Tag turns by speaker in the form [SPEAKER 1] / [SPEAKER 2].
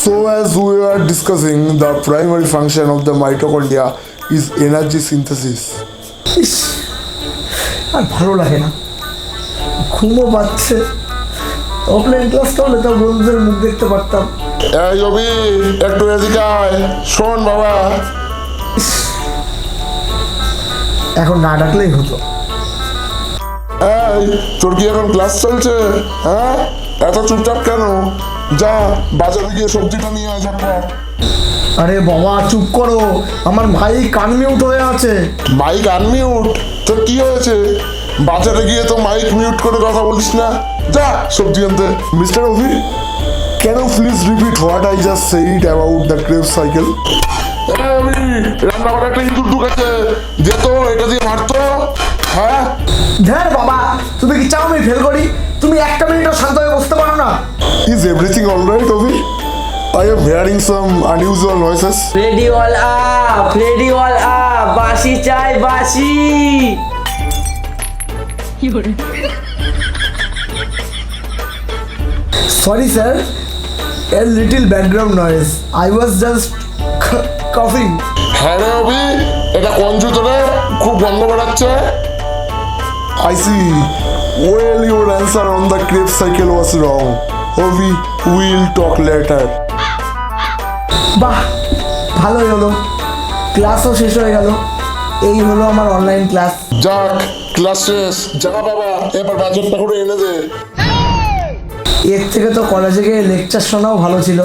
[SPEAKER 1] So, as we are discussing, the primary function of the mitochondria is energy synthesis.
[SPEAKER 2] ইস, আর ভালো লাগে না, ঘুমও পাচ্ছে। অফলাইন ক্লাসটা হলে তো বন্ধুদের মুখ দেখতে পারতাম।
[SPEAKER 1] এই অভি, একটু এদিকে আয়, শোন বাবা।
[SPEAKER 2] এখন না ডাকলেই হতো।
[SPEAKER 1] এই, তোর কি এখন ক্লাস চলছে? হ্যাঁ, এত চুপচাপ কেন? যা বাজারে গিয়ে সবজিটা নিয়ে আয় ঝটপট।
[SPEAKER 2] আরে বাবা চুপ করো, আমার ভাই কান মিউট হয়ে আছে।
[SPEAKER 1] Mic unmute? তোর কি হয়েছে? বাজারে গিয়ে তো মাইক মিউট করে কথা বলিস না। যা সবজি আনতে। Mister Abhi, can you please repeat what I just said about the Krebs cycle? আমি রান্নাঘরে একটা ইঁদুর ঢুকেছে, যেত এটা দিয়ে মারতো। হ্যাঁ,
[SPEAKER 2] ধ্যার বাবা, তুমি কি চাও আমি ফেল করি? তুমি একটা মিনিটও শান্ত হয়ে বসতে পারো না?
[SPEAKER 1] is everything all right, Ovi? I am hearing some unusual noises.
[SPEAKER 3] Ready all up, বাসি চাই বাসি।
[SPEAKER 2] Sorry sir, a little background noise. I was just coughing.
[SPEAKER 1] হ্যাঁ রে অভি, এটা কোন জুতো রে? খুব গন্ধ বেড়াচ্ছে। I see. Well, your answer on the Krebs cycle was wrong. Ovi, we'll talk later.
[SPEAKER 2] বাহ, ভালোই হলো, ক্লাসও শেষ হয়ে গেল। এই হলো আমার অনলাইন ক্লাস।
[SPEAKER 1] যাক, ক্লাস শেষ। যা বাবা, এবার বাজেটটা করে এনে দে।
[SPEAKER 2] এর থেকে তো কলেজে গিয়ে লেকচার শোনাও ভালো ছিল।